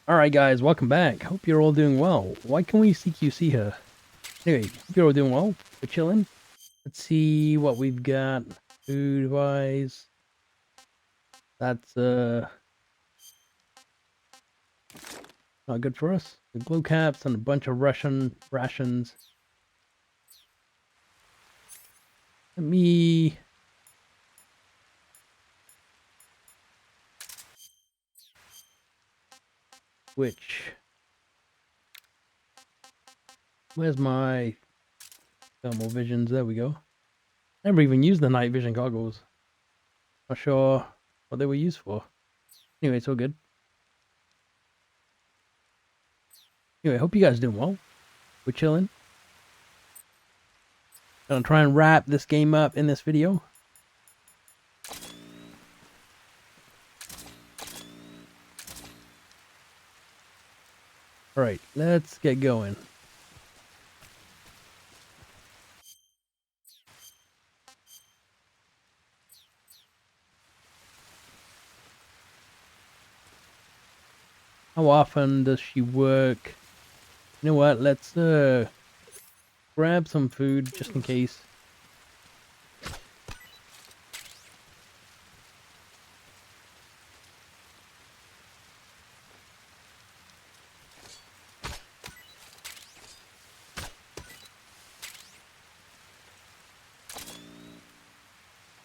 Alright guys, welcome back. Hope you're all doing well. Why can we CQC her? Anyway, hope you're all doing well. We're chilling. Let's see what we've got food-wise. That's not good for us. The glue caps and a bunch of Russian rations. Let me switch. Where's my thermal visions? There we go. Never even used the night vision goggles. Not sure what they were used for. Anyway, it's all good. Anyway, hope you guys are doing well. We're chilling. Gonna try and wrap this game up in this video. Alright, let's get going. How often does she work? You know what, let's grab some food just in case.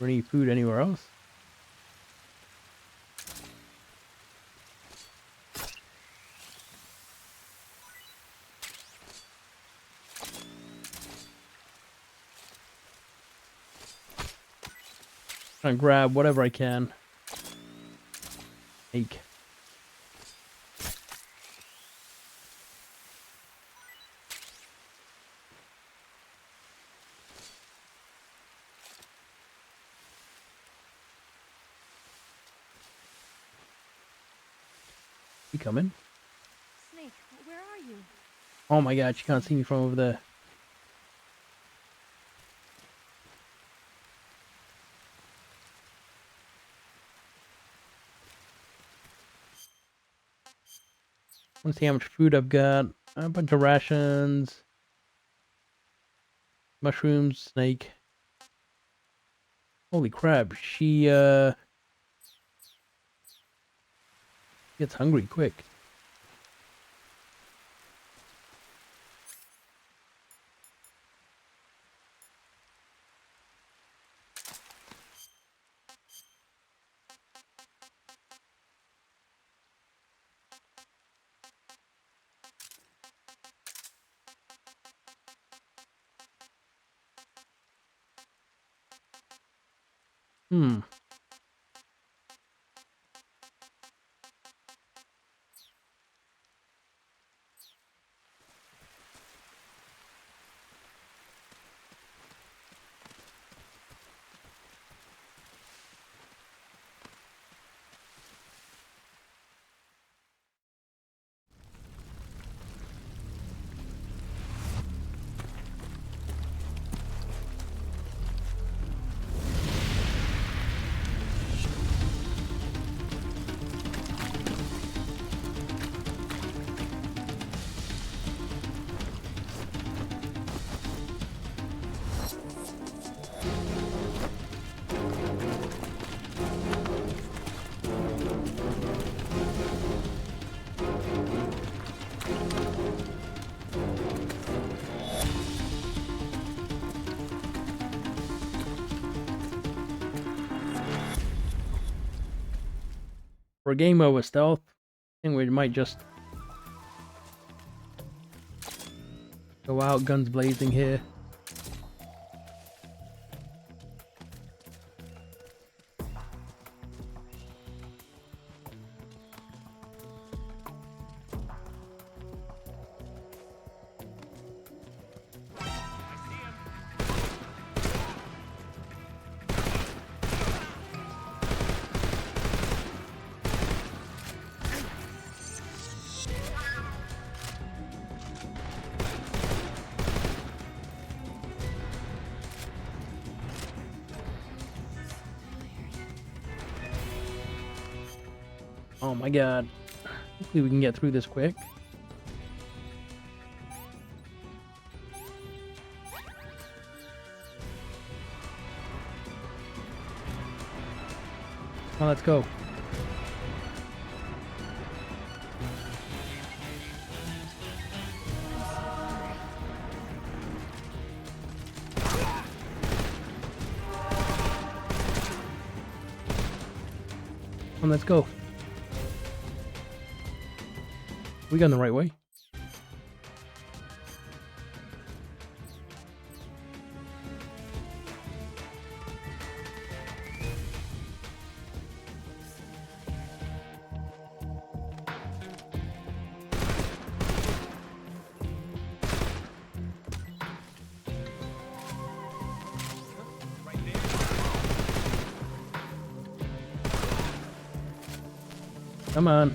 Or any food anywhere else? Trying to grab whatever I can. Make. You coming? Snake, where are you? Oh my god, she can't see me from over there. Let's see how much food I've got. A bunch of rations. Mushrooms, snake. Holy crap, she gets hungry quick. Hmm. For a game mode with stealth, I think we might just go out guns blazing here. Oh my god. Hopefully we can get through this quick. Well, let's go. Come on, let's go. We going the right way? Come on.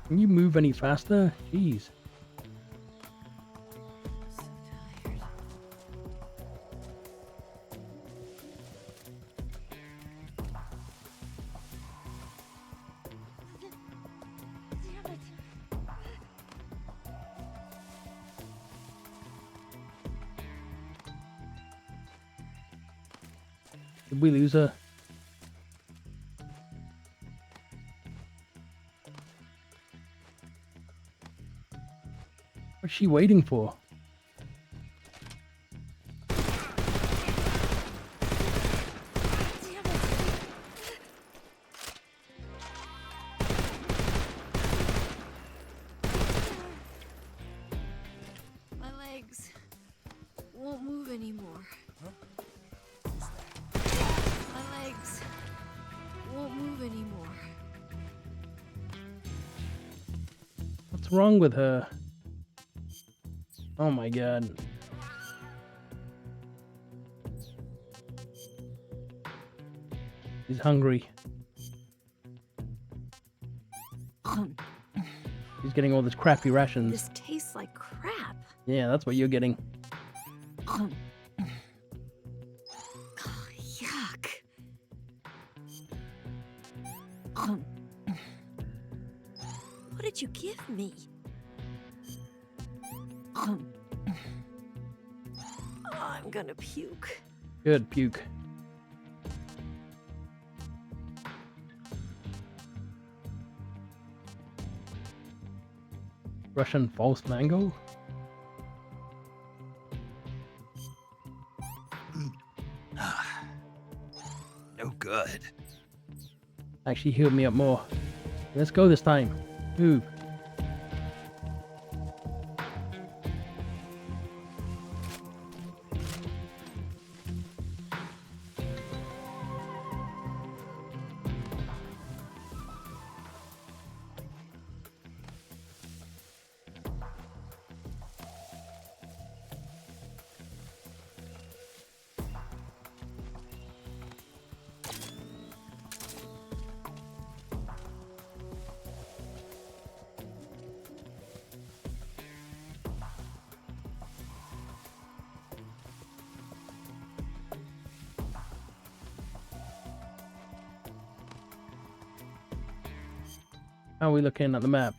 Can you move any faster? Jeez. So tired. Damn it. Did we lose her? What's she waiting for? Damn it. My legs won't move anymore. My legs won't move anymore. What's wrong with her? Oh my god. She's hungry. She's getting all this crappy rations. This tastes like crap. Yeah, that's what you're getting. Oh, yuck. What did you give me? Oh, I'm gonna puke. Good, puke. Russian false mango? No good. Actually healed me up more. Let's go this time. Ooh. How are we looking at the map?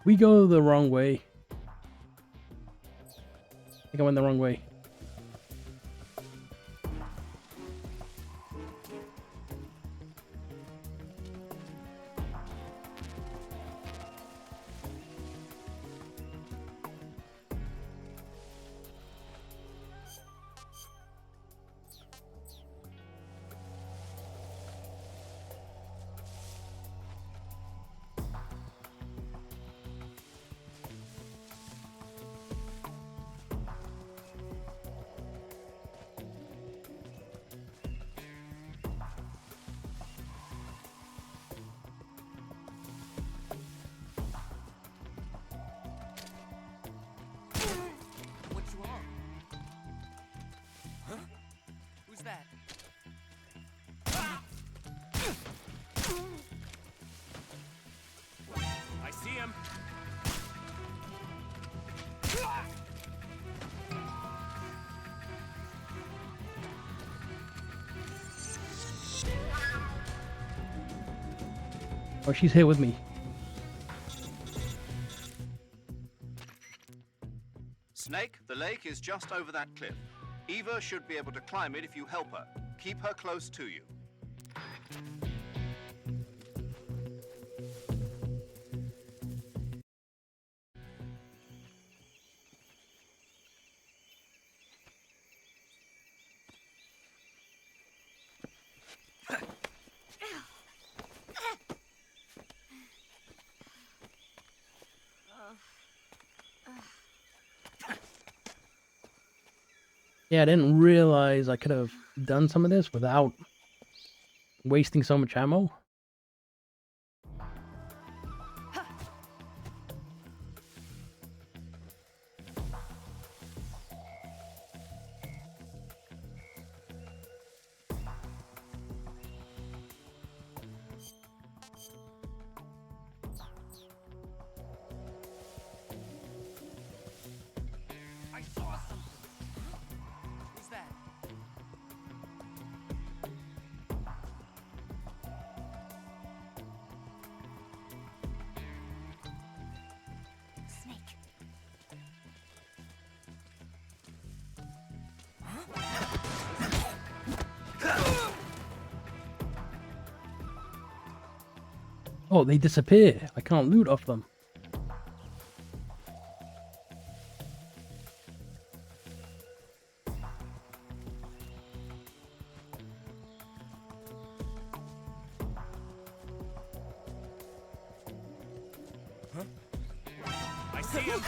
We go the wrong way. I think I went the wrong way. that? I see him. Oh, she's here with me. Snake, the lake is just over that cliff. Eva should be able to climb it if you help her. Keep her close to you. Yeah, I didn't realize I could have done some of this without wasting so much ammo. I saw something. Who's that? Snake. Oh, they disappear. I can't loot off them. I see him.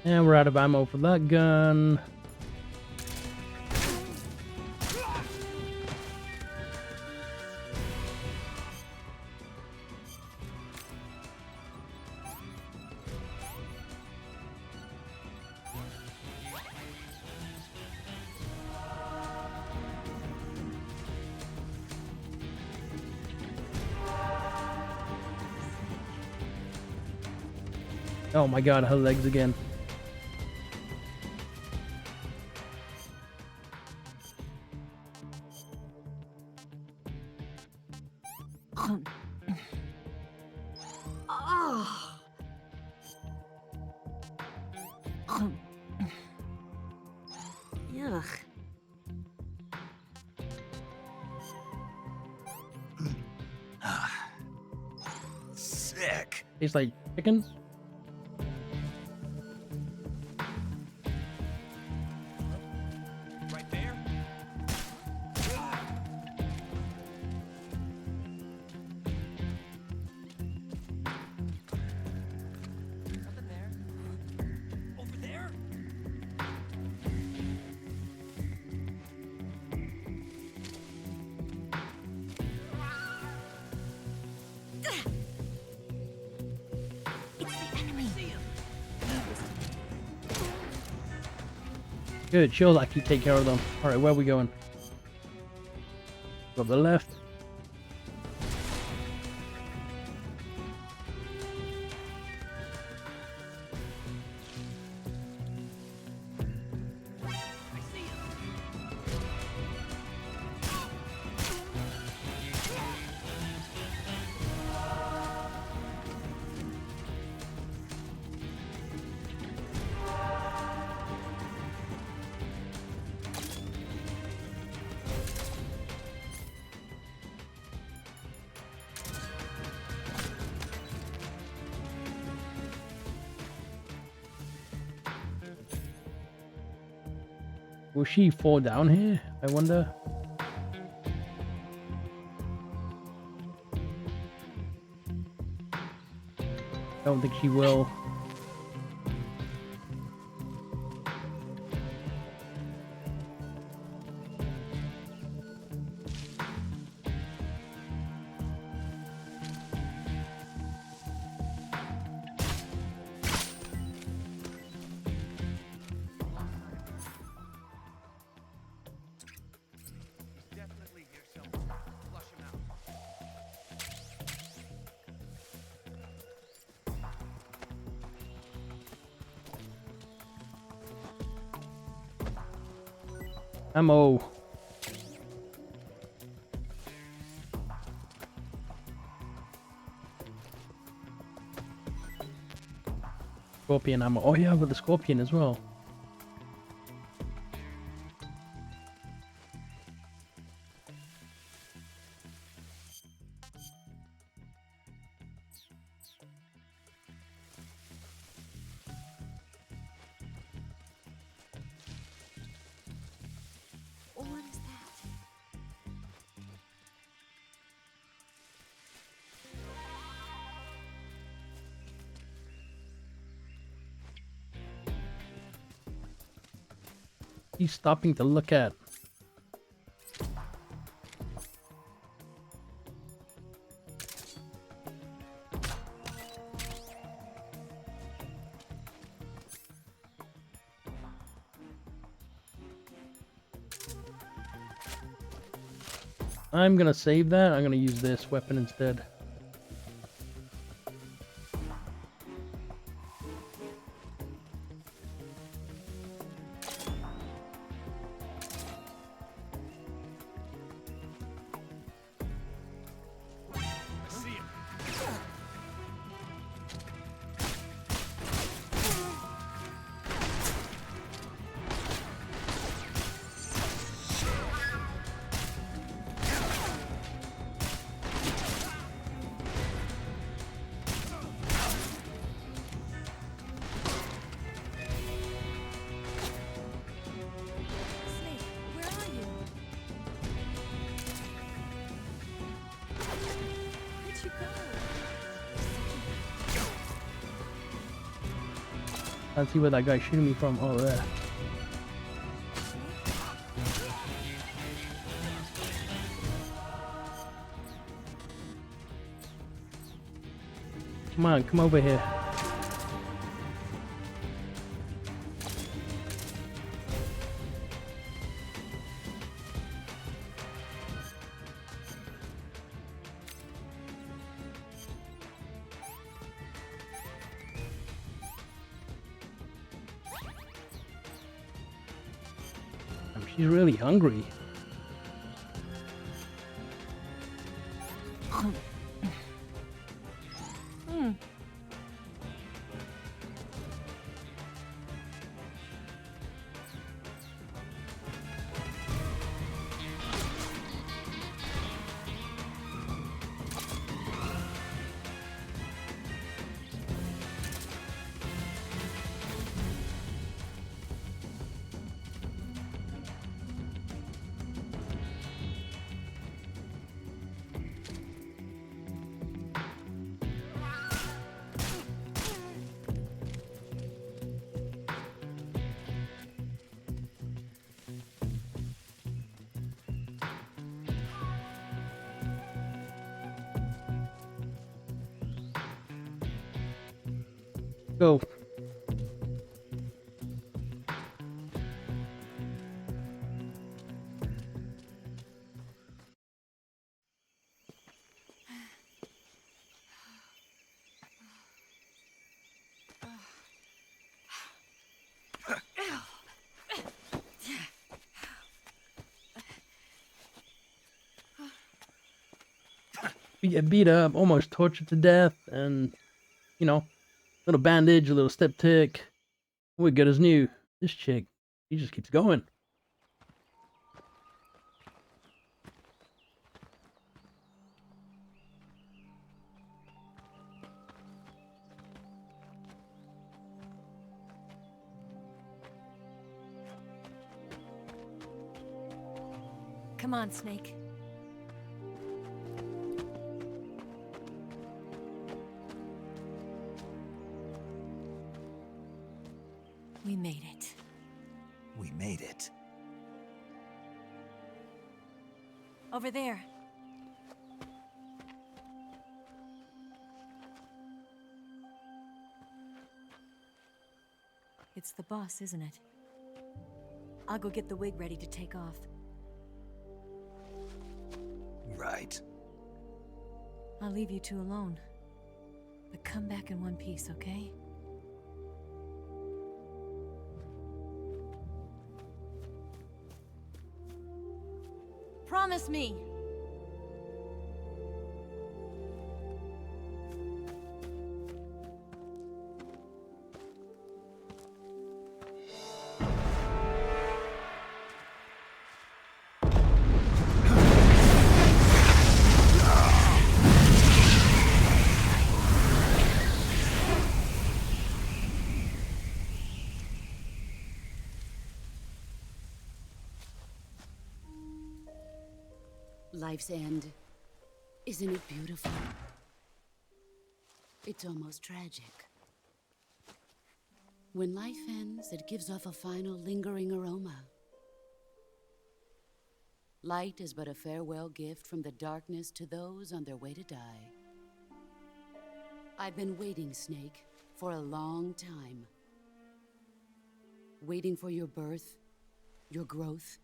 And we're out of ammo for that gun. Oh my god, her legs again. Oh. Yuck. Sick. Tastes like chicken. Right there. Nothing there. Over there. It's the enemy. Good, she'll actually take care of them. Alright, where are we going? Go up the left. I see him. Will she fall down here? I wonder. Don't think she will. He's definitely here somewhere. Flush him out. Ammo. Scorpion ammo. Oh yeah, I've got the scorpion as well. What is that? He's stopping to look at. I'm gonna save that. I'm gonna use this weapon instead. I see him. Snake, where are you? Where'd you go? Let's see where that guy's shooting me from. Oh, there. Come on, come over here. She's really hungry. Go. We get beat up, almost tortured to death, and, you know, little bandage, a little step tick. We're good as new. This chick, she just keeps going. Come on, Snake. We made it. We made it. Over there. It's the boss, isn't it? I'll go get the wig ready to take off. Right. I'll leave you two alone. But come back in one piece, okay? Promise me! Life's end. Isn't it beautiful? It's almost tragic. When life ends, it gives off a final lingering aroma. Light is but a farewell gift from the darkness to those on their way to die. I've been waiting, Snake, for a long time. Waiting for your birth, your growth,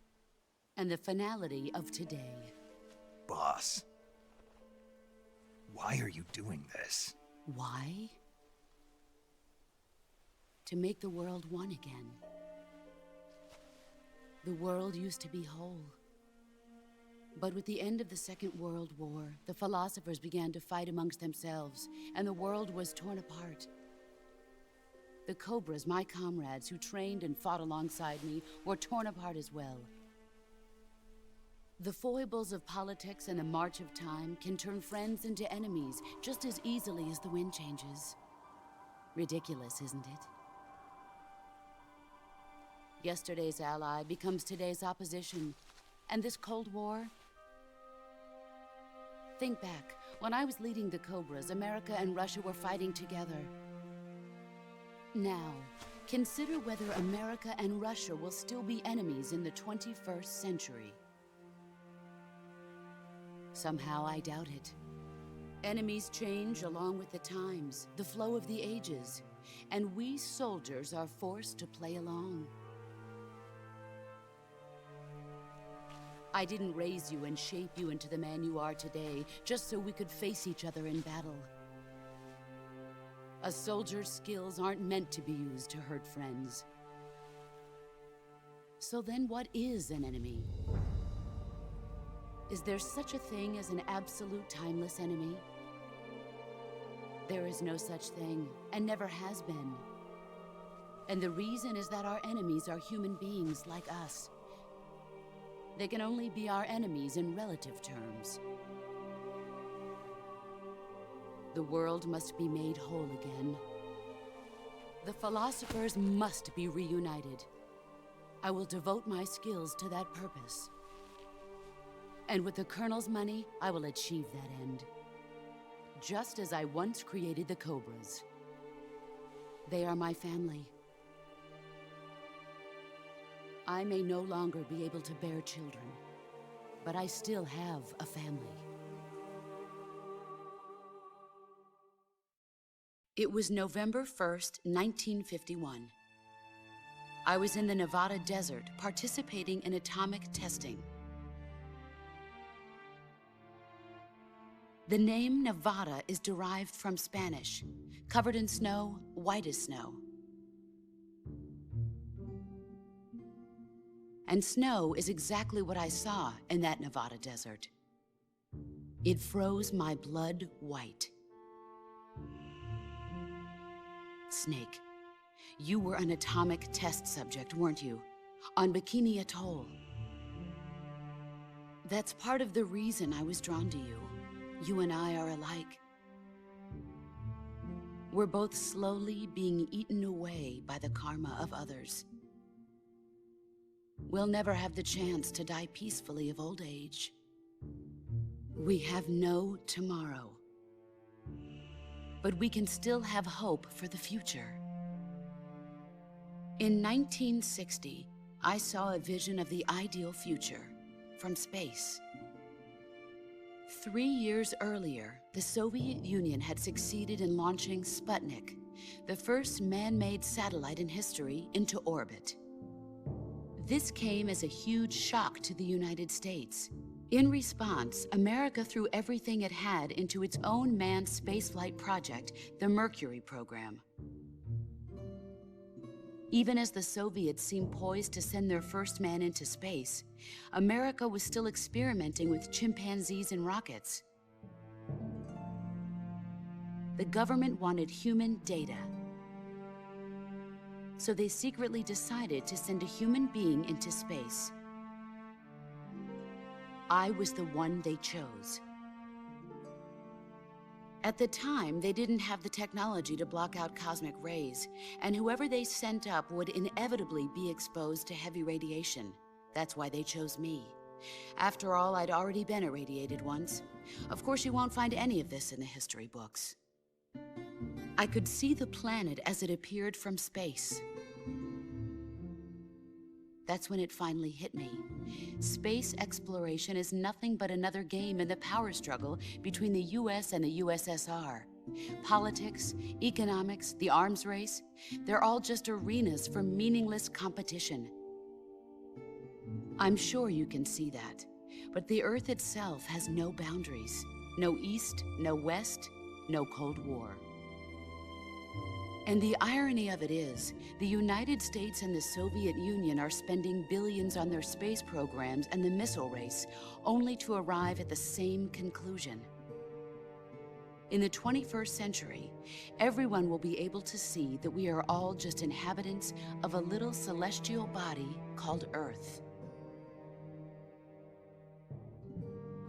and the finality of today. Boss. Why are you doing this? Why? To make the world one again. The world used to be whole. But with the end of the Second World War, the philosophers began to fight amongst themselves, and the world was torn apart. The Cobras, my comrades who trained and fought alongside me, were torn apart as well. The foibles of politics and the march of time can turn friends into enemies just as easily as the wind changes. Ridiculous, isn't it? Yesterday's ally becomes today's opposition. And this Cold War? Think back. When I was leading the Cobras, America and Russia were fighting together. Now, consider whether America and Russia will still be enemies in the 21st century. Somehow I doubt it. Enemies change along with the times, the flow of the ages, and we soldiers are forced to play along. I didn't raise you and shape you into the man you are today just so we could face each other in battle. A soldier's skills aren't meant to be used to hurt friends. So then what is an enemy? Is there such a thing as an absolute timeless enemy? There is no such thing, and never has been. And the reason is that our enemies are human beings like us. They can only be our enemies in relative terms. The world must be made whole again. The philosophers must be reunited. I will devote my skills to that purpose. And with the Colonel's money, I will achieve that end. Just as I once created the Cobras. They are my family. I may no longer be able to bear children, but I still have a family. It was November 1st, 1951. I was in the Nevada desert participating in atomic testing. The name Nevada is derived from Spanish, covered in snow, white as snow. And snow is exactly what I saw in that Nevada desert. It froze my blood white. Snake, you were an atomic test subject, weren't you? On Bikini Atoll. That's part of the reason I was drawn to you. You and I are alike. We're both slowly being eaten away by the karma of others. We'll never have the chance to die peacefully of old age. We have no tomorrow. But we can still have hope for the future. In 1960, I saw a vision of the ideal future from space. 3 years earlier, the Soviet Union had succeeded in launching Sputnik, the first man-made satellite in history, into orbit. This came as a huge shock to the United States. In response, America threw everything it had into its own manned spaceflight project, the Mercury program. Even as the Soviets seemed poised to send their first man into space, America was still experimenting with chimpanzees and rockets. The government wanted human data, so they secretly decided to send a human being into space. I was the one they chose. At the time, they didn't have the technology to block out cosmic rays, and whoever they sent up would inevitably be exposed to heavy radiation. That's why they chose me. After all, I'd already been irradiated once. Of course, you won't find any of this in the history books. I could see the planet as it appeared from space. That's when it finally hit me. Space exploration is nothing but another game in the power struggle between the US and the USSR. Politics, economics, the arms race, they're all just arenas for meaningless competition. I'm sure you can see that, but the Earth itself has no boundaries. No East, no West, no Cold War. And the irony of it is, the United States and the Soviet Union are spending billions on their space programs and the missile race, only to arrive at the same conclusion. In the 21st century, everyone will be able to see that we are all just inhabitants of a little celestial body called Earth.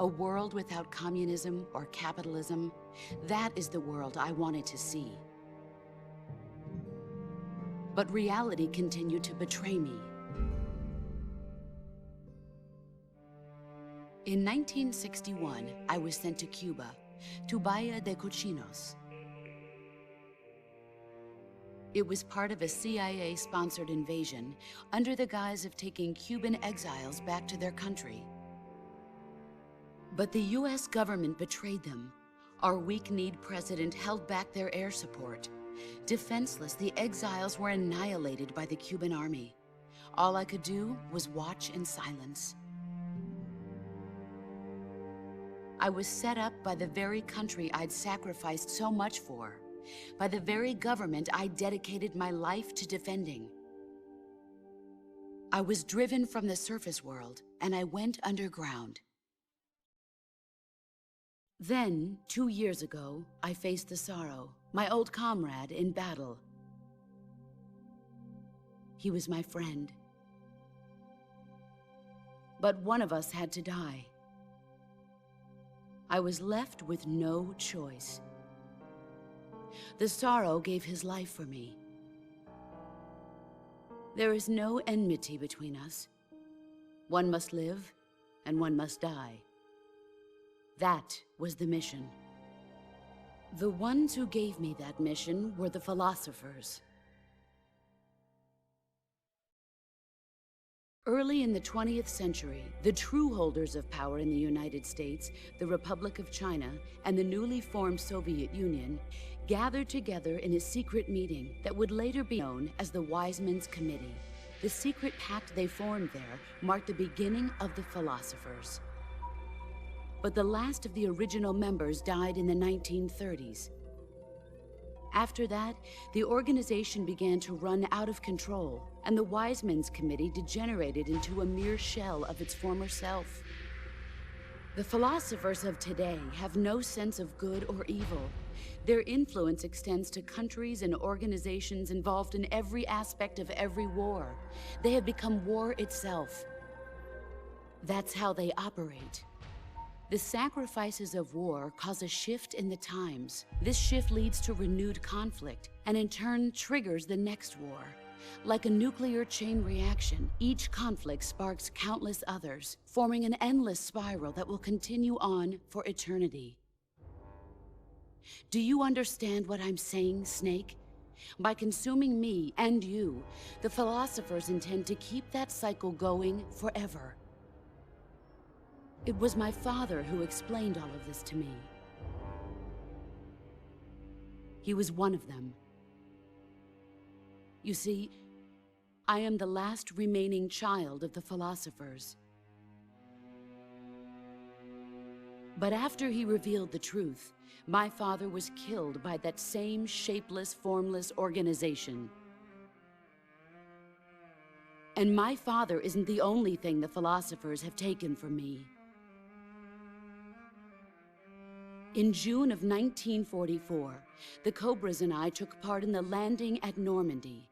A world without communism or capitalism, that is the world I wanted to see. But reality continued to betray me. In 1961, I was sent to Cuba, to Bahia de Cochinos. It was part of a CIA-sponsored invasion under the guise of taking Cuban exiles back to their country. But the US government betrayed them. Our weak-kneed president held back their air support. Defenseless, the exiles were annihilated by the Cuban army. All I could do was watch in silence. I was set up by the very country I'd sacrificed so much for, by the very government I dedicated my life to defending. I was driven from the surface world, and I went underground. Then, 2 years ago, I faced the Sorrow, my old comrade in battle. He was my friend. But one of us had to die. I was left with no choice. The Sorrow gave his life for me. There is no enmity between us. One must live, and one must die. That was the mission. The ones who gave me that mission were the philosophers. Early in the 20th century, the true holders of power in the United States, the Republic of China, and the newly formed Soviet Union gathered together in a secret meeting that would later be known as the Wise Men's Committee. The secret pact they formed there marked the beginning of the philosophers. But the last of the original members died in the 1930s. After that, the organization began to run out of control, and the Wise Men's Committee degenerated into a mere shell of its former self. The philosophers of today have no sense of good or evil. Their influence extends to countries and organizations involved in every aspect of every war. They have become war itself. That's how they operate. The sacrifices of war cause a shift in the times. This shift leads to renewed conflict, and in turn triggers the next war. Like a nuclear chain reaction, each conflict sparks countless others, forming an endless spiral that will continue on for eternity. Do you understand what I'm saying, Snake? By consuming me and you, the philosophers intend to keep that cycle going forever. It was my father who explained all of this to me. He was one of them. You see, I am the last remaining child of the philosophers. But after he revealed the truth, my father was killed by that same shapeless, formless organization. And my father isn't the only thing the philosophers have taken from me. In June of 1944, the Cobras and I took part in the landing at Normandy.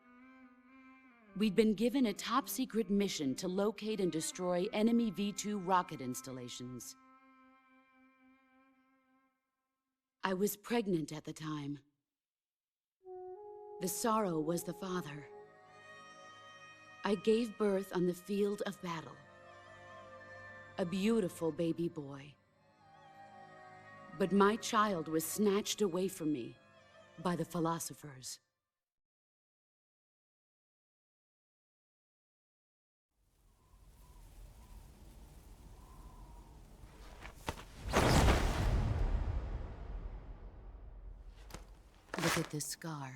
We'd been given a top-secret mission to locate and destroy enemy V-2 rocket installations. I was pregnant at the time. The sorrow was the father. I gave birth on the field of battle. A beautiful baby boy. But my child was snatched away from me by the philosophers. Look at this scar.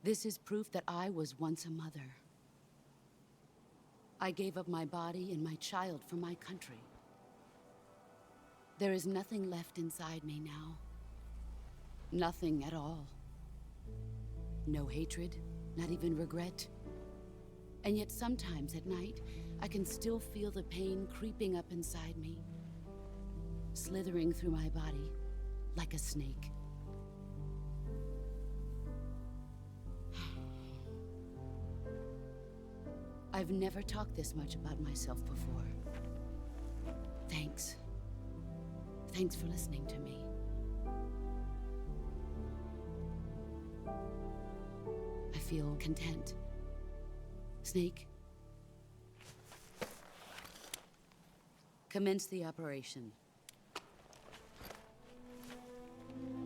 This is proof that I was once a mother. I gave up my body and my child for my country. There is nothing left inside me now. Nothing at all. No hatred, not even regret. And yet sometimes at night, I can still feel the pain creeping up inside me, slithering through my body like a snake. I've never talked this much about myself before. Thanks. Thanks for listening to me. I feel content. Snake, commence the operation.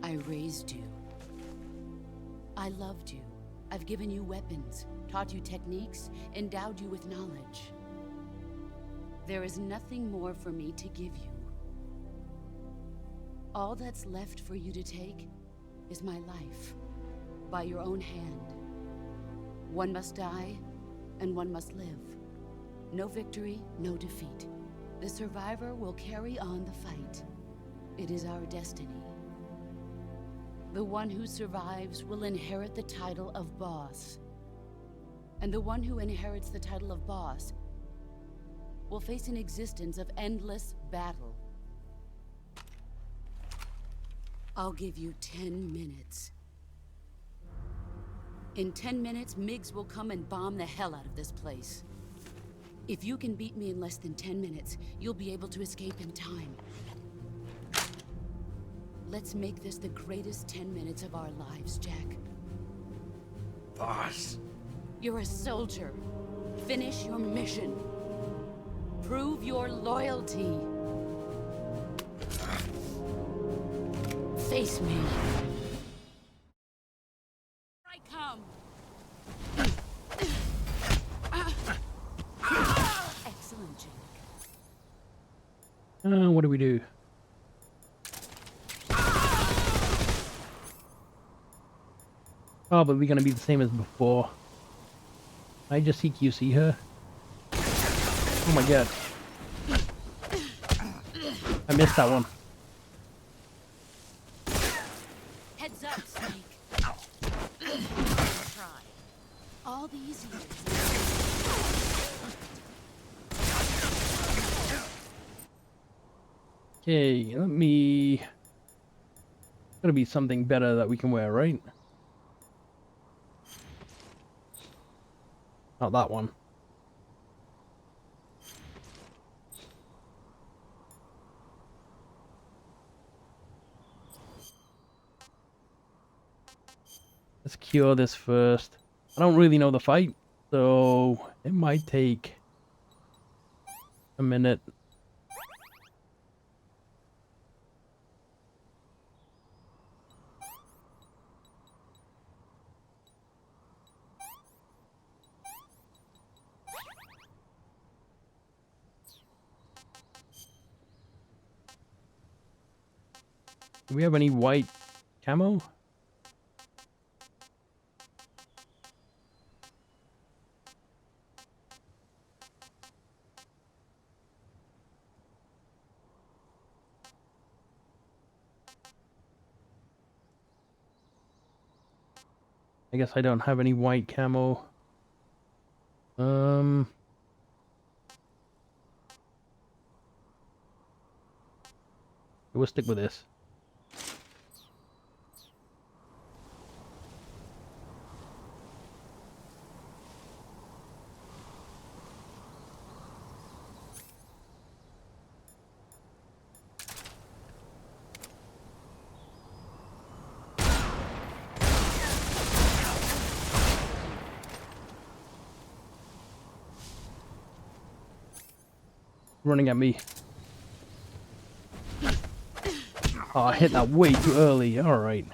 I raised you. I loved you. I've given you weapons, taught you techniques, endowed you with knowledge. There is nothing more for me to give you. All that's left for you to take is my life, by your own hand. One must die, and one must live. No victory, no defeat. The survivor will carry on the fight. It is our destiny. The one who survives will inherit the title of boss. And the one who inherits the title of boss will face an existence of endless battle. I'll give you 10 minutes. In 10 minutes, MiGs will come and bomb the hell out of this place. If you can beat me in less than 10 minutes, you'll be able to escape in time. Let's make this the greatest 10 minutes of our lives, Jack. Boss. You're a soldier. Finish your mission. Prove your loyalty. Face me. I come. Excellent, Jack. What do we do? Probably gonna be the same as before. I just CQC her. Oh my god. I missed that one. Heads up, Snake. Try. All these years. Okay, let me... Gotta be something better that we can wear, right? Not that one. Let's cure this first. I don't really know the fight, so it might take a minute. Do we have any white camo? I guess I don't have any white camo. We'll stick with this. Running at me. Oh, I hit that way too early. Alright.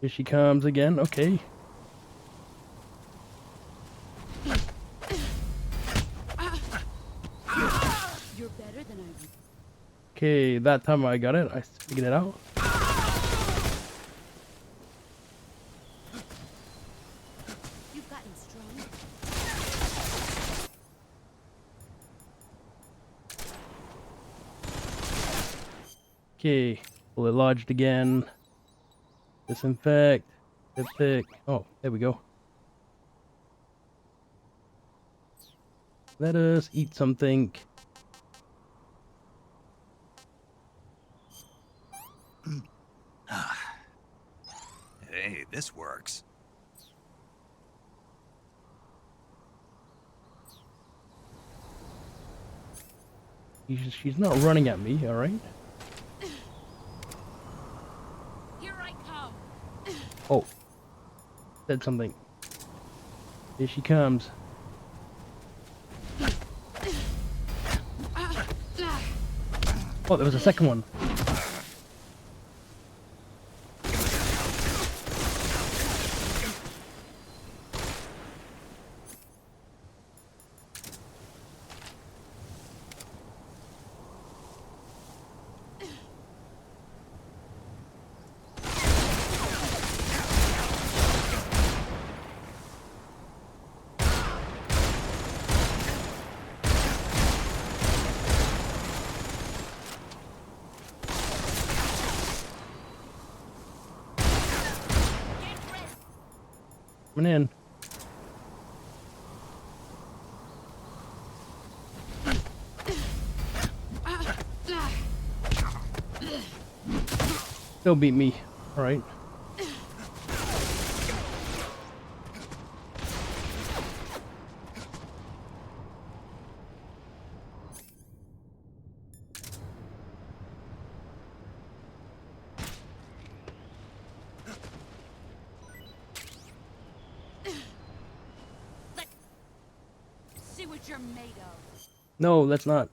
Here she comes again. Okay. You're better than I. Okay, that time I got it. I figured it out. You've gotten strong. Okay. Bullet lodged again. Disinfect. Dipstick. Oh, there we go. Let us eat something. Hey, this works. She's not running at me, alright? Here I come. Oh. Said something. Here she comes. Oh, there was a second one. Coming in. Still beat me. Alright. See what you're made of. No, that's not.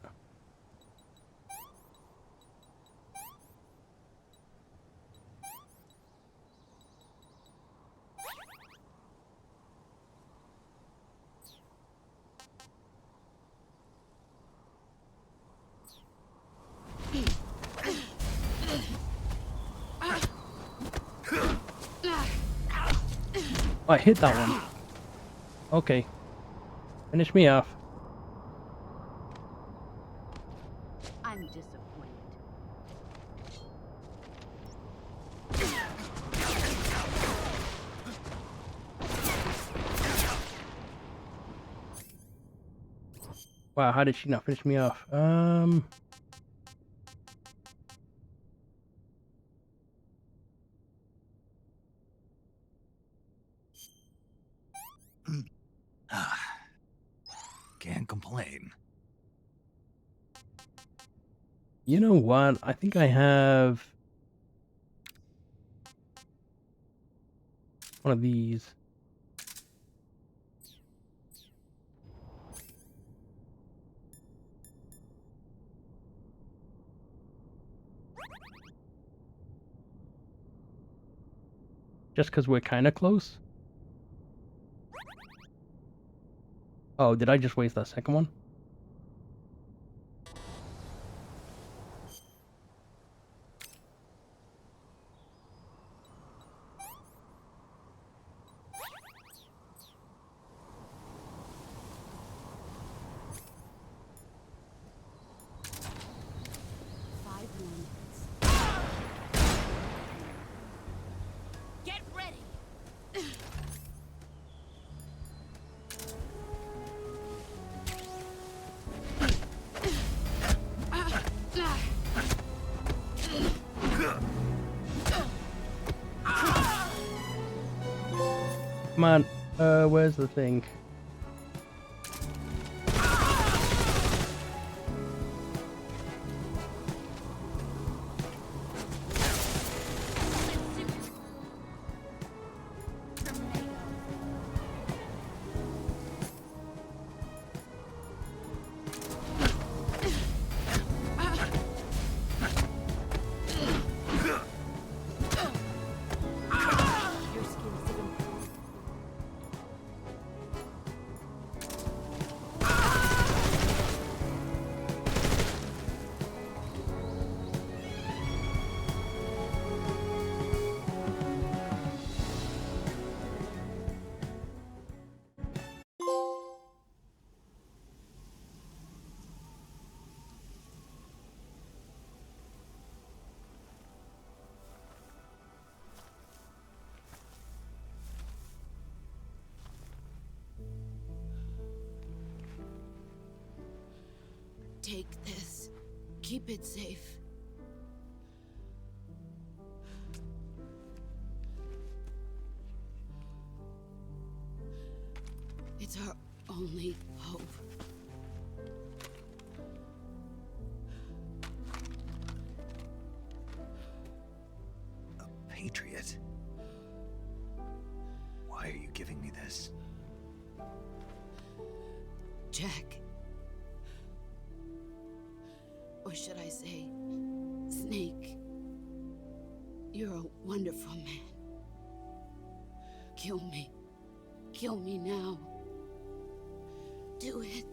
I hit that one. Okay. Finish me off. I'm disappointed. Wow, how did she not finish me off? plane. You know what? I think I have one of these. Just because we're kind of close. Oh, did I just waste that second one? Five minutes. Get ready! Come on. Where's the thing? Your skills have improved. Take this. Keep it safe. It's our only hope. A patriot? Why are you giving me this? Jack. Or should I say, Snake? You're a wonderful man. Kill me. Kill me now. Do it.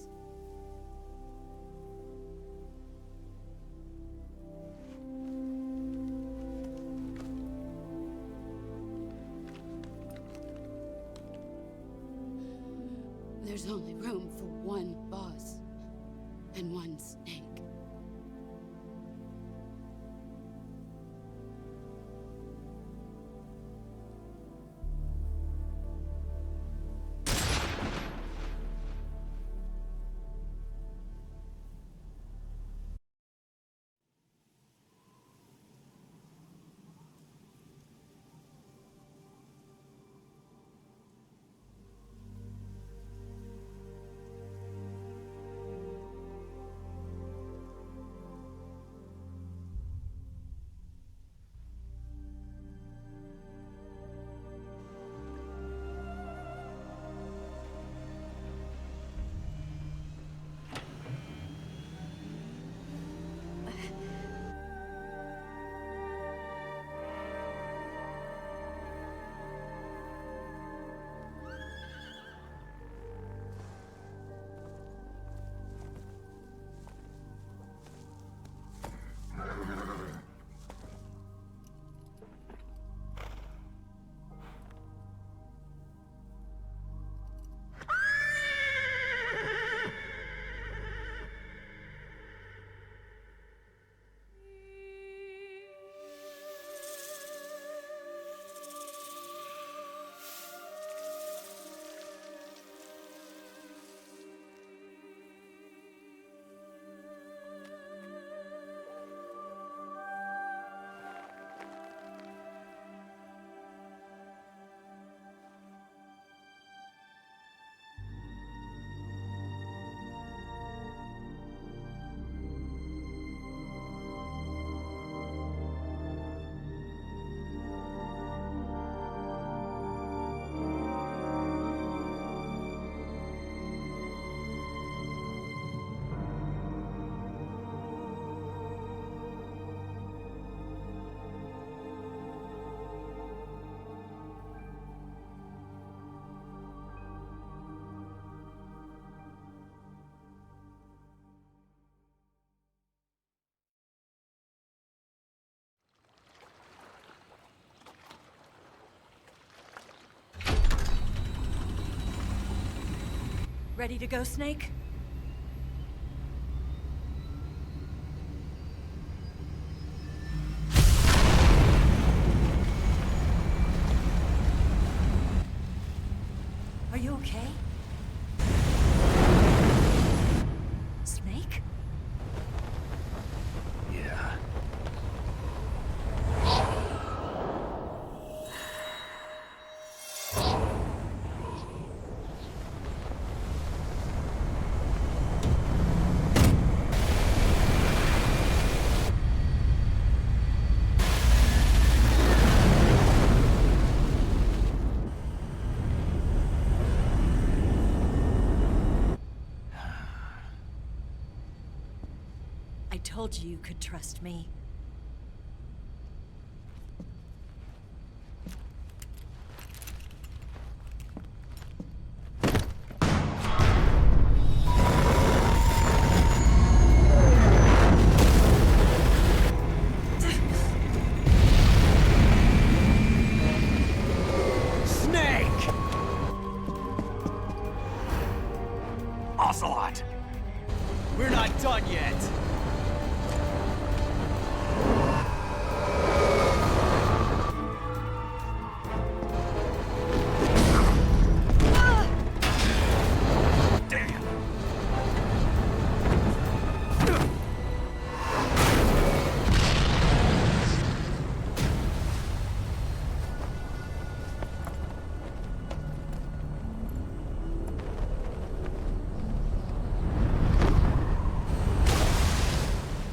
There's only room for one boss and one snake. Ready to go, Snake? Are you okay? Snake? Yeah. I told you you could trust me. Snake! Ocelot! We're not done yet. Damn!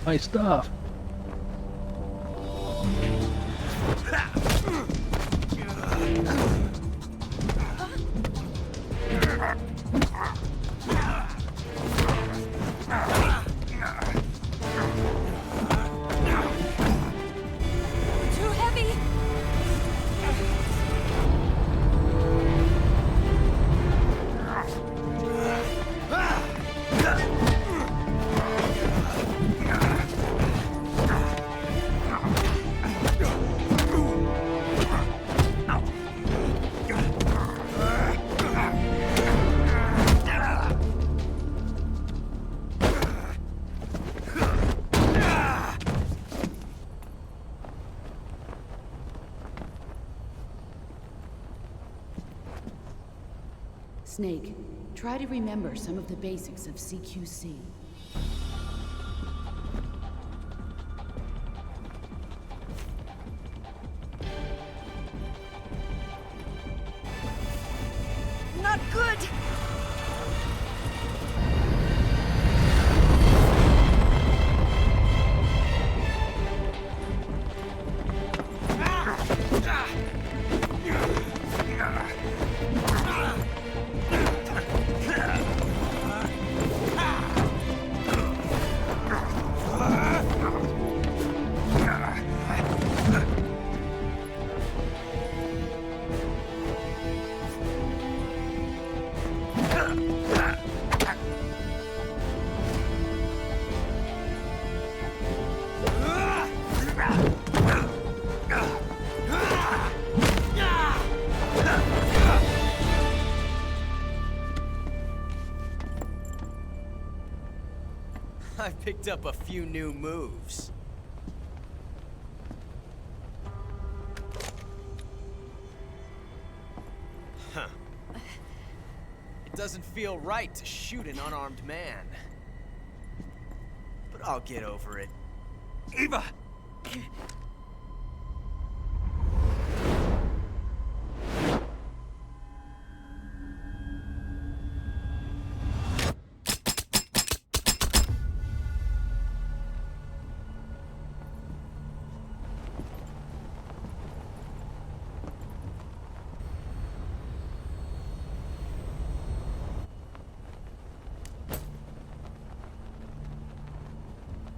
My stuff. Too heavy! Snake, try to remember some of the basics of CQC. Not good! I picked up a few new moves. Huh. It doesn't feel right to shoot an unarmed man. But I'll get over it. Eva!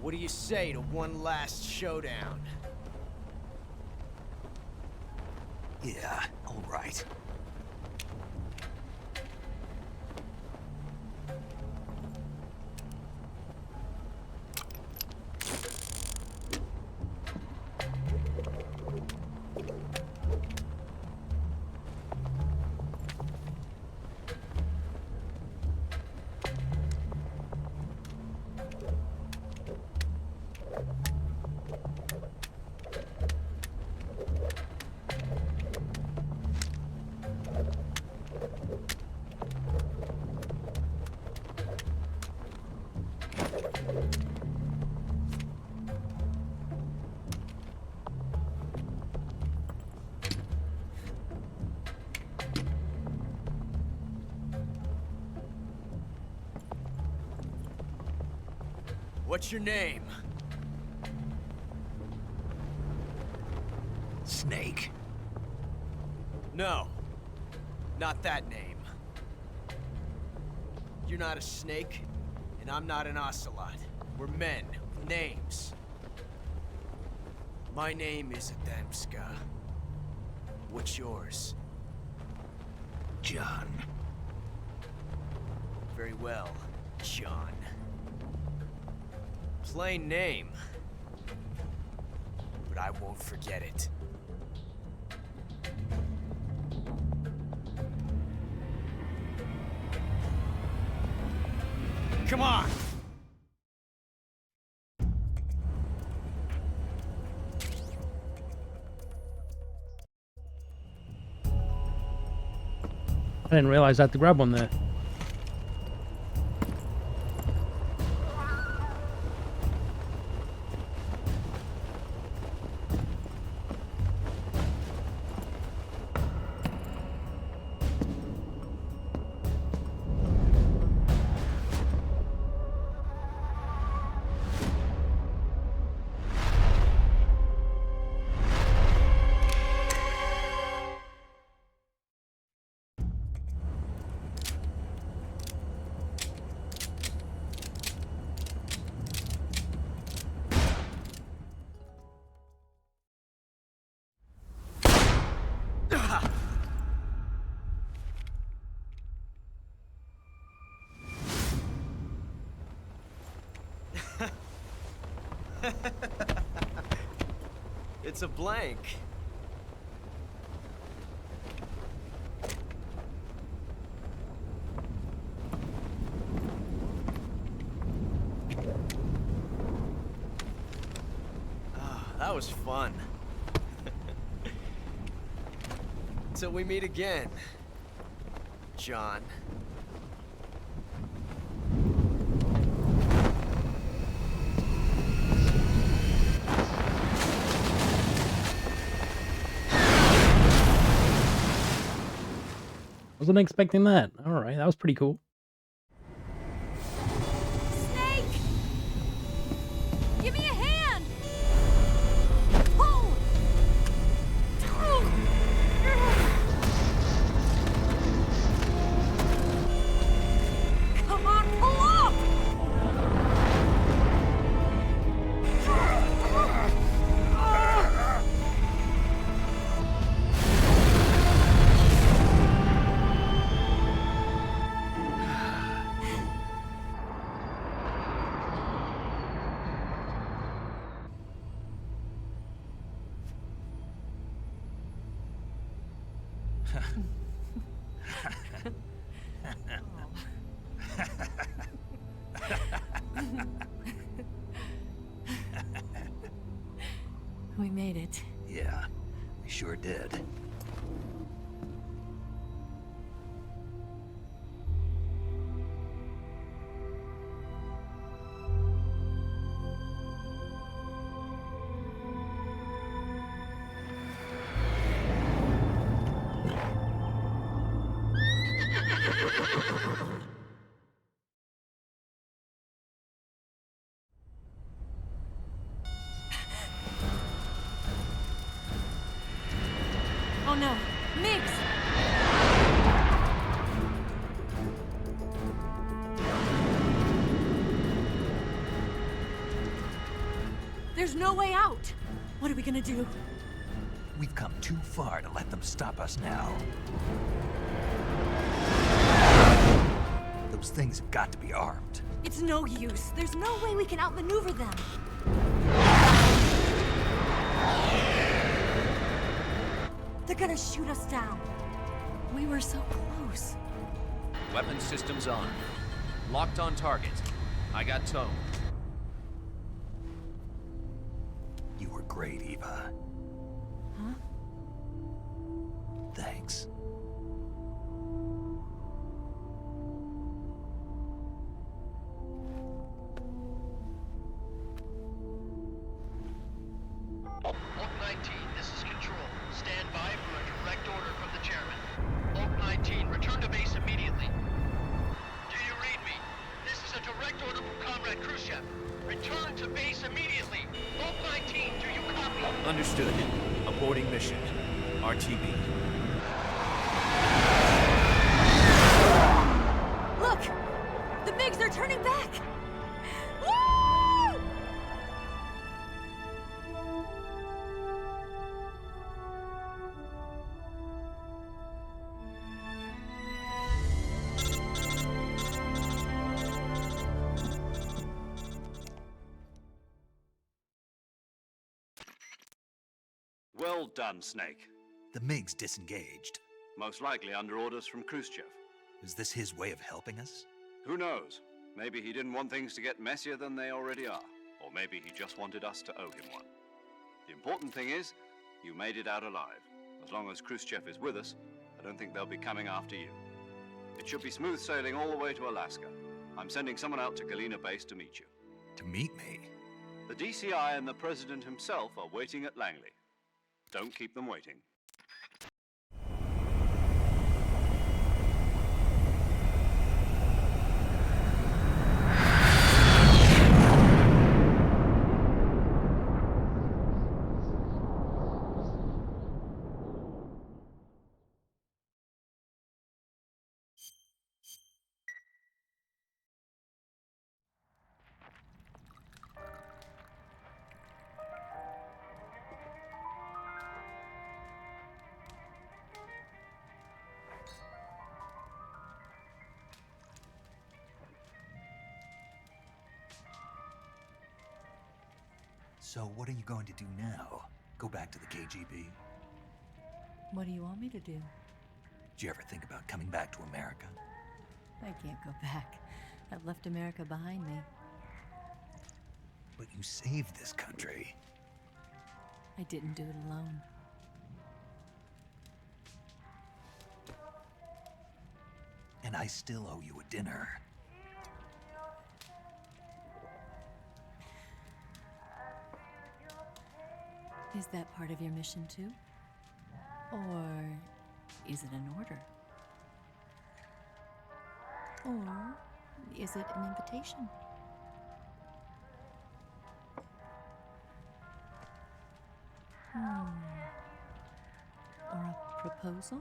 What do you say to one last showdown? Yeah, all right. What's your name? Snake. No. Not that name. You're not a snake, and I'm not an ocelot. We're men with names. My name is Adamska. What's yours? John. Very well, John. Plain name. But I won't forget it. Come on! I didn't realize I had to grab one there. It's a blank. Ah, that was fun. Till we meet again, John. Wasn't expecting that. All right, that was pretty cool. Snake! Give me a hand! Pull! Come on, pull up! We made it. Yeah, we sure did. Oh no, Mix! There's no way out! What are we gonna do? We've come too far to let them stop us now. Those things have got to be armed. It's no use. There's no way we can outmaneuver them. They're gonna shoot us down. We were so close. Weapon systems on. Locked on target. I got towed. You were great, Eva. Huh? Thanks. Oak 19, this is Control. Stand by for a direct order from the chairman. Oak 19, return to base immediately. Do you read me? This is a direct order from Comrade Khrushchev. Return Understood. Aborting mission. RTB. Look! The MiGs are turning back! Woo! Well done, Snake. The MiG's disengaged. Most likely under orders from Khrushchev. Is this his way of helping us? Who knows? Maybe he didn't want things to get messier than they already are. Or maybe he just wanted us to owe him one. The important thing is, you made it out alive. As long as Khrushchev is with us, I don't think they'll be coming after you. It should be smooth sailing all the way to Alaska. I'm sending someone out to Galena Base to meet you. To meet me? The DCI and the President himself are waiting at Langley. Don't keep them waiting. So what are you going to do now? Go back to the KGB? What do you want me to do? Did you ever think about coming back to America? I can't go back. I've left America behind me. But you saved this country. I didn't do it alone. And I still owe you a dinner. Is that part of your mission too? Or is it an order? Or is it an invitation? Or a proposal?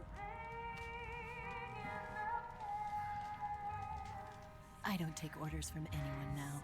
I don't take orders from anyone now.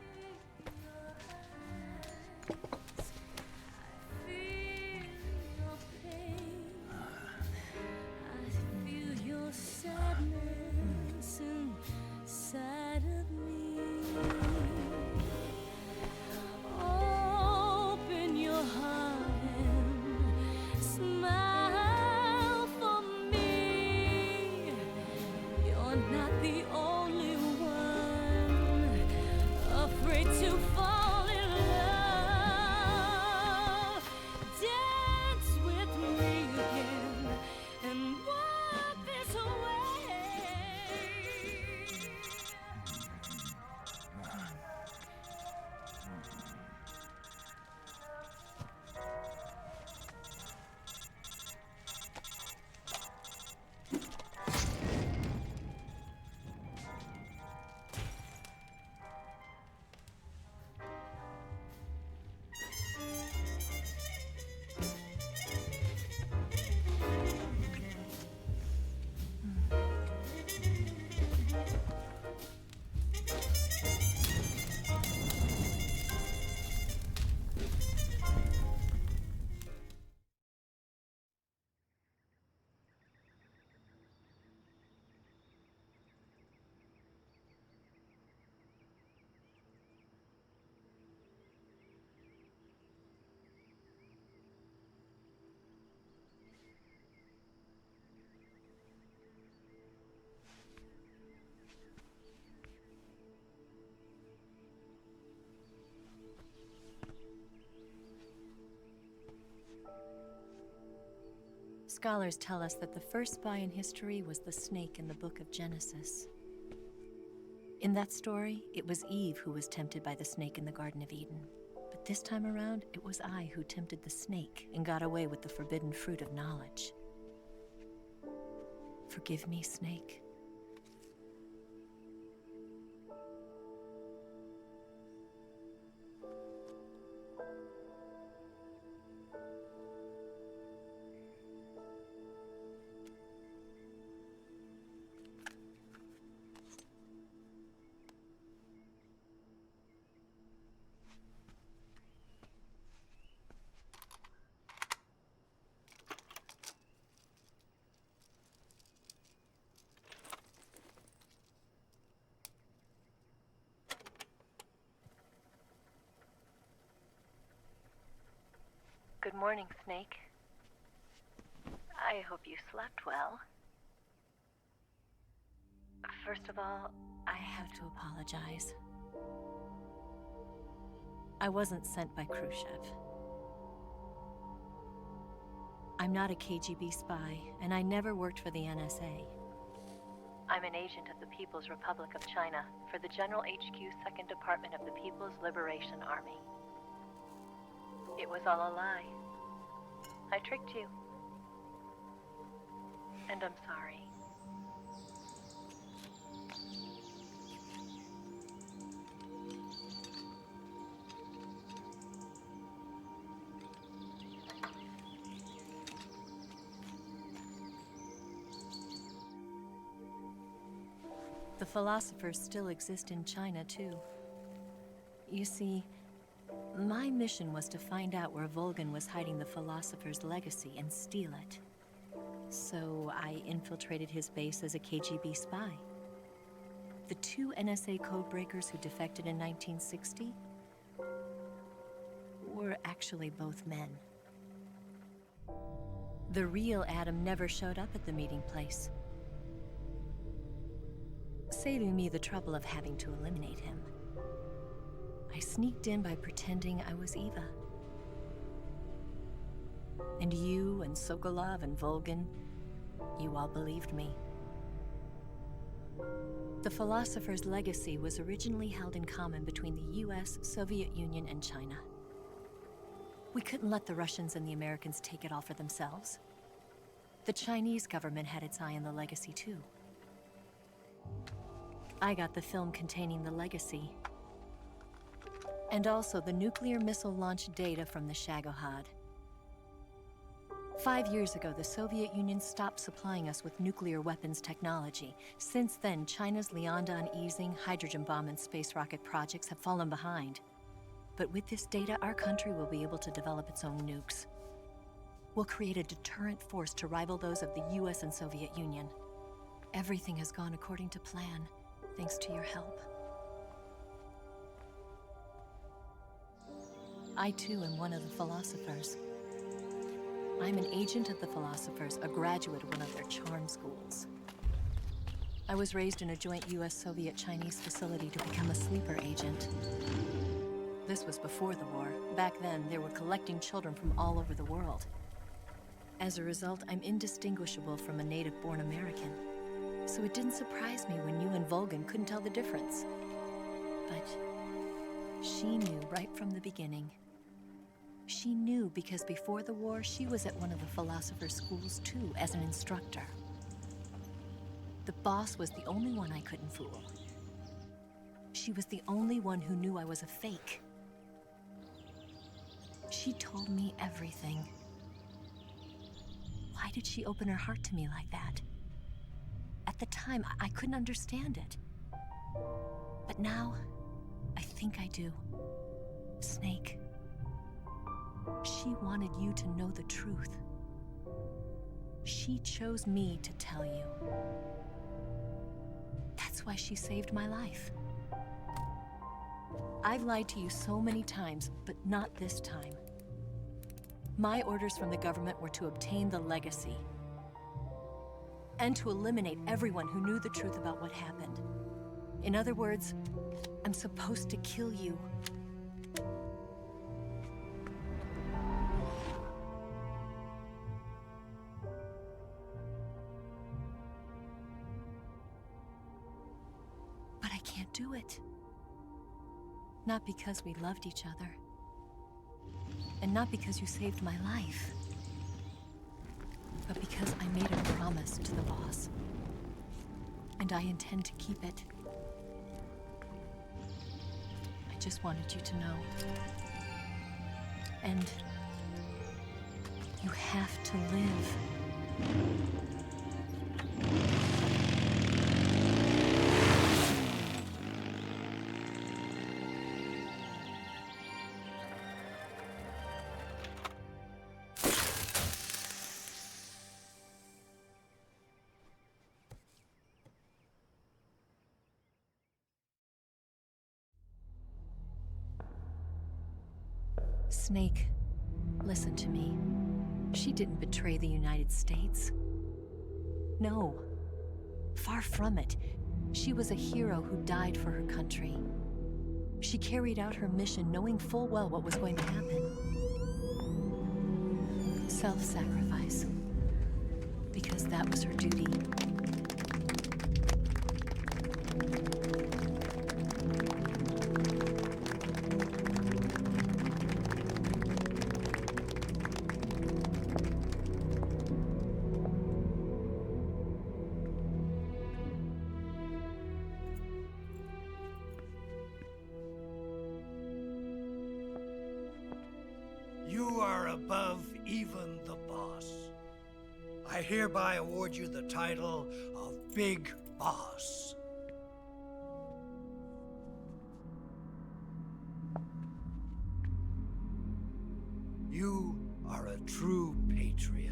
Scholars tell us that the first spy in history was the snake in the book of Genesis. In that story, it was Eve who was tempted by the snake in the Garden of Eden. But this time around, it was I who tempted the snake and got away with the forbidden fruit of knowledge. Forgive me, Snake. Good morning, Snake. I hope you slept well. First of all, I have to apologize. I wasn't sent by Khrushchev. I'm not a KGB spy, and I never worked for the NSA. I'm an agent of the People's Republic of China for the General HQ 2nd Department of the People's Liberation Army. It was all a lie. I tricked you. And I'm sorry. The philosophers still exist in China, too. You see, my mission was to find out where Volgin was hiding the philosopher's legacy and steal it. So I infiltrated his base as a KGB spy. The 2 NSA codebreakers who defected in 1960 were actually both men. The real Adam never showed up at the meeting place, saving me the trouble of having to eliminate him. I sneaked in by pretending I was Eva. And you and Sokolov and Volgin, you all believed me. The philosopher's legacy was originally held in common between the US, Soviet Union, and China. We couldn't let the Russians and the Americans take it all for themselves. The Chinese government had its eye on the legacy too. I got the film containing the legacy, and also the nuclear missile launch data from the Shagohod. 5 years ago, the Soviet Union stopped supplying us with nuclear weapons technology. Since then, China's Liaodong easing, hydrogen bomb, and space rocket projects have fallen behind. But with this data, our country will be able to develop its own nukes. We'll create a deterrent force to rival those of the US and Soviet Union. Everything has gone according to plan, thanks to your help. I too am one of the philosophers. I'm an agent of the philosophers, a graduate of one of their charm schools. I was raised in a joint US-Soviet-Chinese facility to become a sleeper agent. This was before the war. Back then, they were collecting children from all over the world. As a result, I'm indistinguishable from a native-born American. So it didn't surprise me when you and Volgin couldn't tell the difference. But she knew right from the beginning. She knew because before the war, she was at one of the philosopher's schools too, as an instructor. The boss was the only one I couldn't fool. She was the only one who knew I was a fake. She told me everything. Why did she open her heart to me like that? At the time, I couldn't understand it. But now, I think I do. Snake. She wanted you to know the truth. She chose me to tell you. That's why she saved my life. I've lied to you so many times, but not this time. My orders from the government were to obtain the legacy and to eliminate everyone who knew the truth about what happened. In other words, I'm supposed to kill you. But I can't do it. Not because we loved each other. And not because you saved my life. But because I made a promise to the boss. And I intend to keep it. I just wanted you to know. And you have to live. Snake, Listen to me. She didn't betray the United States. No. Far from it. She was a hero who died for her country. She carried out her mission knowing full well what was going to happen. Self-sacrifice. Because that was her duty. You are above even the boss. I hereby award you the title of Big Boss. You are a true patriot.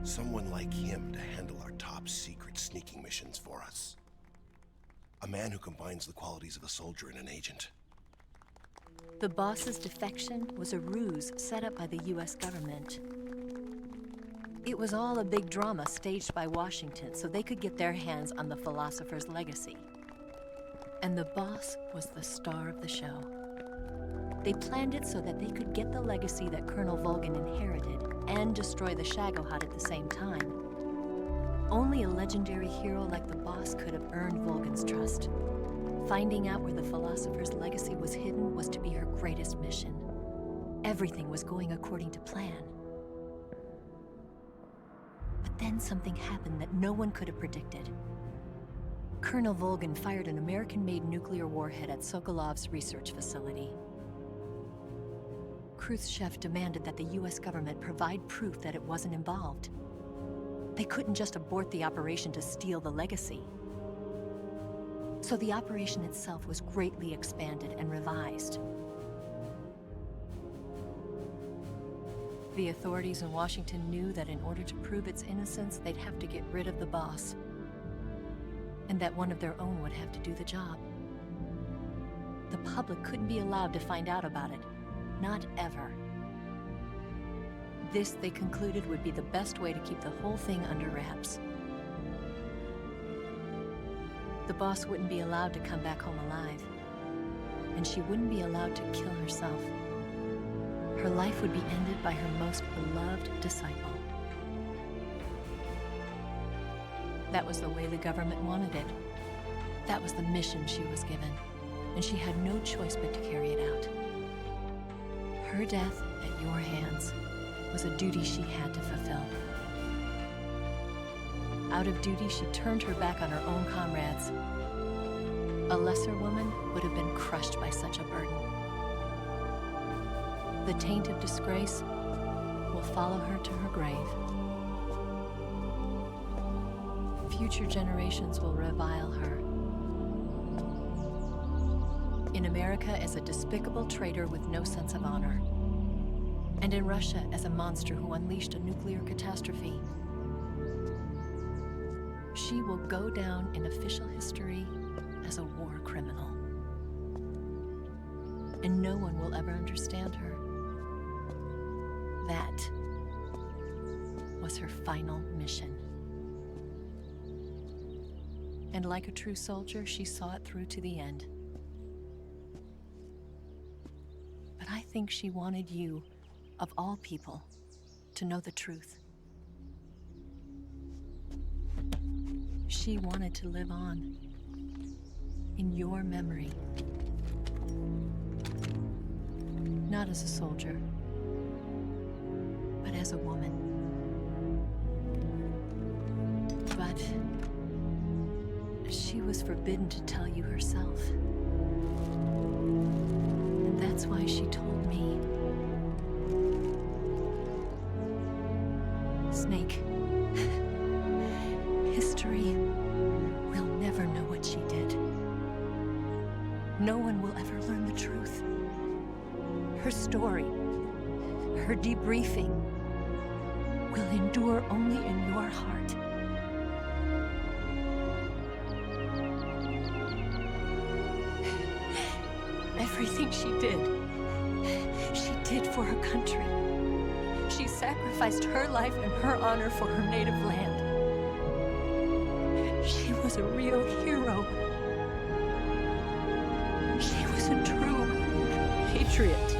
Someone like him to handle our top secret sneaking missions for us. A man who combines the qualities of a soldier and an agent. The boss's defection was a ruse set up by the US government. It was all a big drama staged by Washington so they could get their hands on the philosopher's legacy. And the boss was the star of the show. They planned it so that they could get the legacy that Colonel Volgin inherited and destroy the Shagohod at the same time. Only a legendary hero like the boss could have earned Volgin's trust. Finding out where the philosopher's legacy was hidden was to be her greatest mission. Everything was going according to plan. But then something happened that no one could have predicted. Colonel Volgin fired an American-made nuclear warhead at Sokolov's research facility. Khrushchev demanded that the US government provide proof that it wasn't involved. They couldn't just abort the operation to steal the legacy. So the operation itself was greatly expanded and revised. The authorities in Washington knew that in order to prove its innocence, they'd have to get rid of the boss, and that one of their own would have to do the job. The public couldn't be allowed to find out about it. Not ever. This, they concluded, would be the best way to keep the whole thing under wraps. The boss wouldn't be allowed to come back home alive, and she wouldn't be allowed to kill herself. Her life would be ended by her most beloved disciple. That was the way the government wanted it. That was the mission she was given, and she had no choice but to carry it out. Her death at your hands was a duty she had to fulfill. Out of duty, she turned her back on her own comrades. A lesser woman would have been crushed by such a burden. The taint of disgrace will follow her to her grave. Future generations will revile her. In America as a despicable traitor with no sense of honor. And in Russia as a monster who unleashed a nuclear catastrophe. She will go down in official history as a war criminal. And no one will ever understand her. That was her final mission. And like a true soldier, she saw it through to the end. But I think she wanted you of all people, to know the truth. She wanted to live on in your memory. Not as a soldier, but as a woman. But she was forbidden to tell you herself. And that's why she told me. Snake, history will never know what she did. No one will ever learn the truth. Her story, her debriefing, will endure only in your heart. Everything she did for her country. She sacrificed her life and her honor for her native land. She was a real hero. She was a true patriot.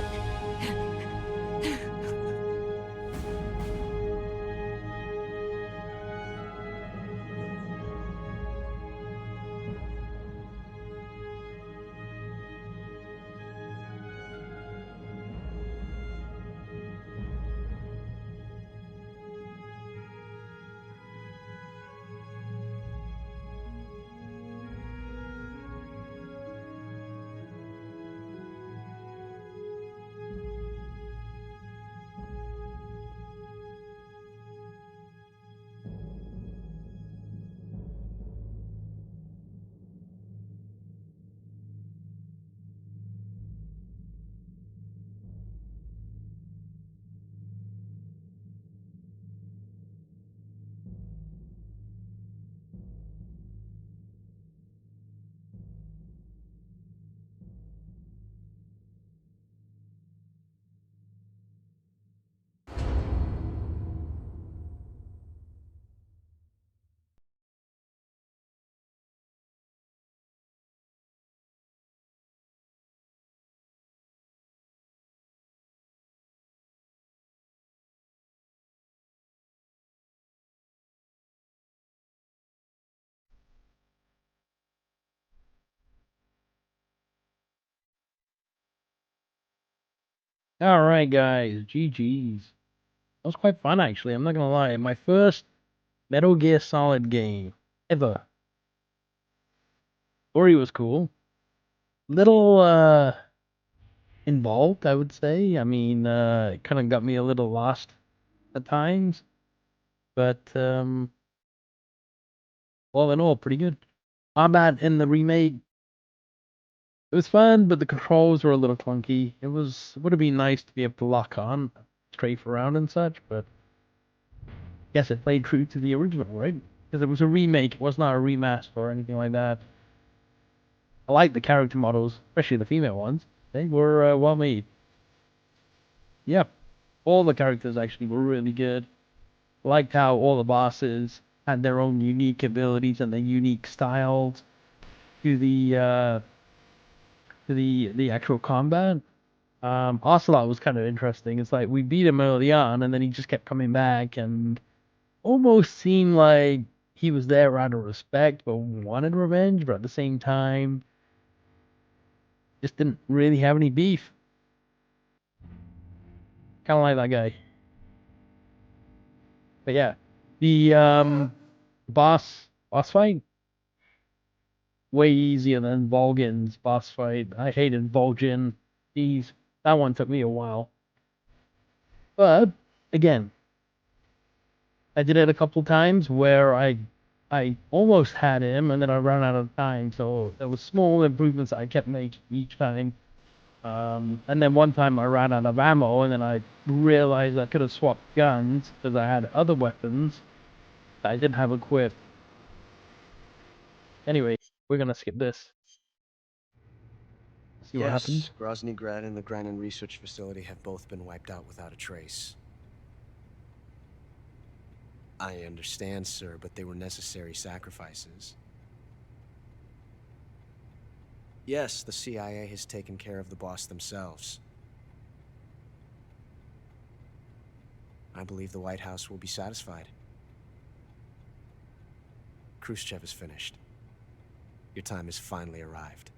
Alright, guys. GG's. That was quite fun, actually. I'm not gonna lie. My first Metal Gear Solid game ever. Story was cool. Little, involved, I would say. I mean, it kind of got me a little lost at times. But, all in all, pretty good. Combat in the remake, it was fun, but the controls were a little clunky. Would have been nice to be able to lock on, strafe around and such, but guess it played true to the original, right? Because it was a remake, it was not a remaster or anything like that. I like the character models, especially the female ones. They were well made. Yep, all the characters actually were really good. Liked how all the bosses had their own unique abilities and their unique styles to the actual combat. Ocelot was kind of interesting. It's like we beat him early on, and then he just kept coming back, and almost seemed like he was there out of respect, but wanted revenge, but at the same time, just didn't really have any beef. Kind of like that guy. But yeah, the boss fight way easier than Volgin's boss fight. I hated Volgin. Jeez, that one took me a while. But again, I did it a couple times where I almost had him and then I ran out of time. So there was small improvements I kept making each time. And then one time I ran out of ammo and then I realized I could have swapped guns because I had other weapons that I didn't have equipped. Anyway, we're gonna skip this. See what happens. Grozny Grad and the Granin Research Facility have both been wiped out without a trace. I understand, sir, but they were necessary sacrifices. Yes, the CIA has taken care of the boss themselves. I believe the White House will be satisfied. Khrushchev is finished. Your time has finally arrived.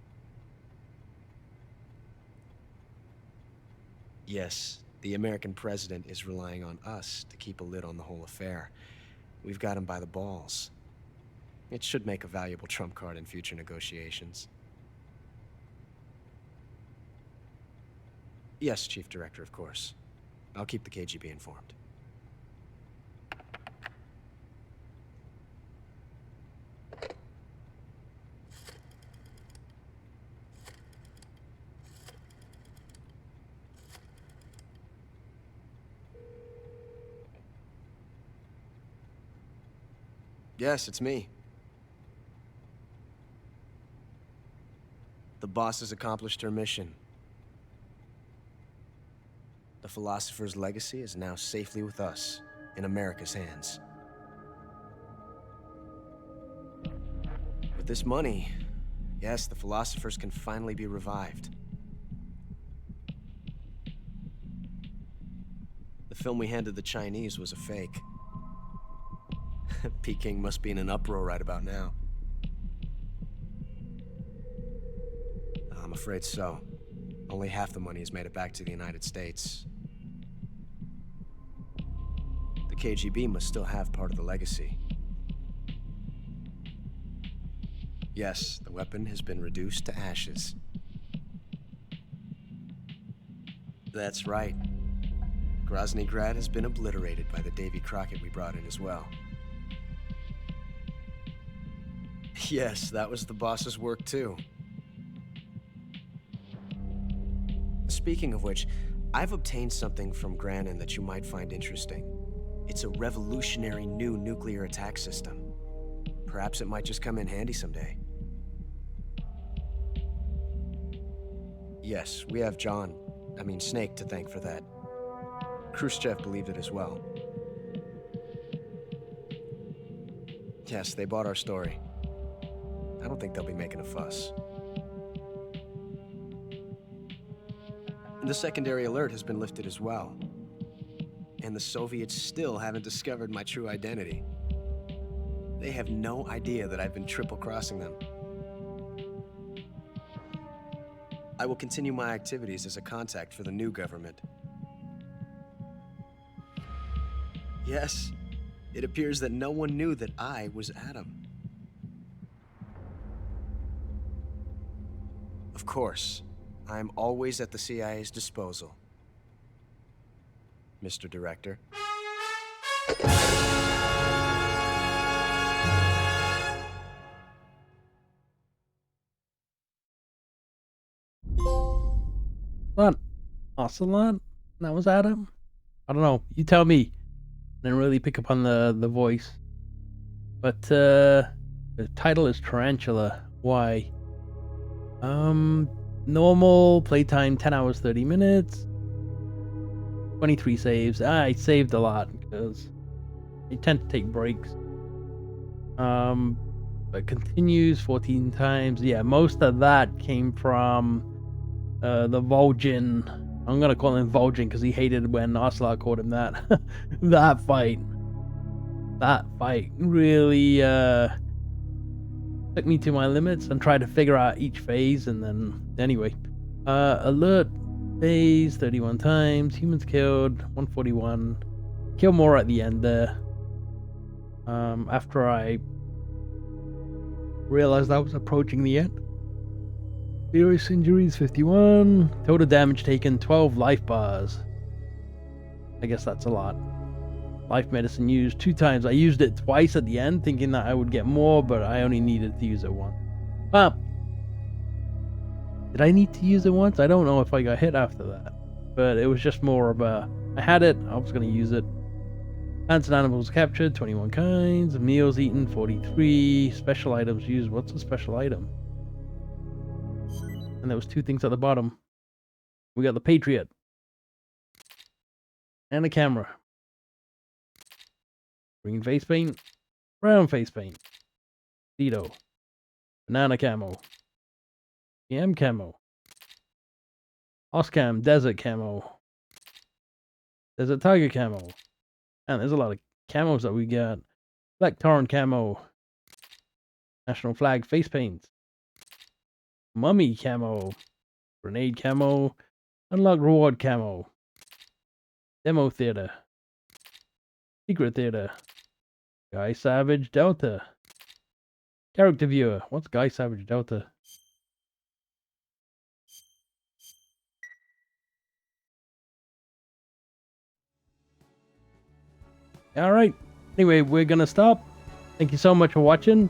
Yes, the American president is relying on us to keep a lid on the whole affair. We've got him by the balls. It should make a valuable trump card in future negotiations. Yes, Chief Director, of course. I'll keep the KGB informed. Yes, it's me. The boss has accomplished her mission. The philosopher's legacy is now safely with us, in America's hands. With this money, yes, the philosophers can finally be revived. The film we handed the Chinese was a fake. Peking must be in an uproar right about now. I'm afraid so. Only half the money has made it back to the United States. The KGB must still have part of the legacy. Yes, the weapon has been reduced to ashes. That's right. Grozny Grad has been obliterated by the Davy Crockett we brought in as well. Yes, that was the boss's work too. Speaking of which, I've obtained something from Granin that you might find interesting. It's a revolutionary new nuclear attack system. Perhaps it might just come in handy someday. Yes, we have Snake to thank for that. Khrushchev believed it as well. Yes, they bought our story. I don't think they'll be making a fuss. The secondary alert has been lifted as well. And the Soviets still haven't discovered my true identity. They have no idea that I've been triple-crossing them. I will continue my activities as a contact for the new government. Yes, it appears that no one knew that I was Adam. Of course, I'm always at the CIA's disposal, Mr. Director. What? Ocelot? That was Adam? I don't know. You tell me. Didn't really pick up on the voice. But the title is Tarantula. Why? Normal playtime 10 hours 30 minutes. 23 saves. I saved a lot because I tend to take breaks. But continues 14 times. Yeah, most of that came from the Vol'jin. I'm gonna call him Vol'jin because he hated when Ocelot called him that. That fight really took me to my limits and tried to figure out each phase. And then anyway, alert phase 31 times, humans killed 141, kill more at the end there. After I realized I was approaching the end. Serious injuries 51, total damage taken 12 life bars. I guess that's a lot. Life medicine used 2 times. I used it twice at the end, thinking that I would get more, but I only needed to use it once. Well, did I need to use it once? I don't know if I got hit after that, but it was just more of a, I had it, I was going to use it. Plants and animals captured, 21 kinds. Meals eaten, 43. Special items used. What's a special item? And there was 2 things at the bottom. We got the Patriot. And a camera. Green face paint. Brown face paint. Cedo. Banana camo. PM camo. Oscam desert camo. Desert tiger camo. And there's a lot of camos that we got. Black Torrent camo. National flag face paints. Mummy camo. Grenade camo. Unlock reward camo. Demo theater. Secret theater. Guy Savage Delta. Character viewer. What's Guy Savage Delta? Alright. Anyway, we're gonna stop. Thank you so much for watching.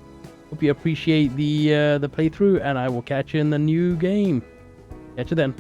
Hope you appreciate the playthrough, and I will catch you in the new game. Catch you then.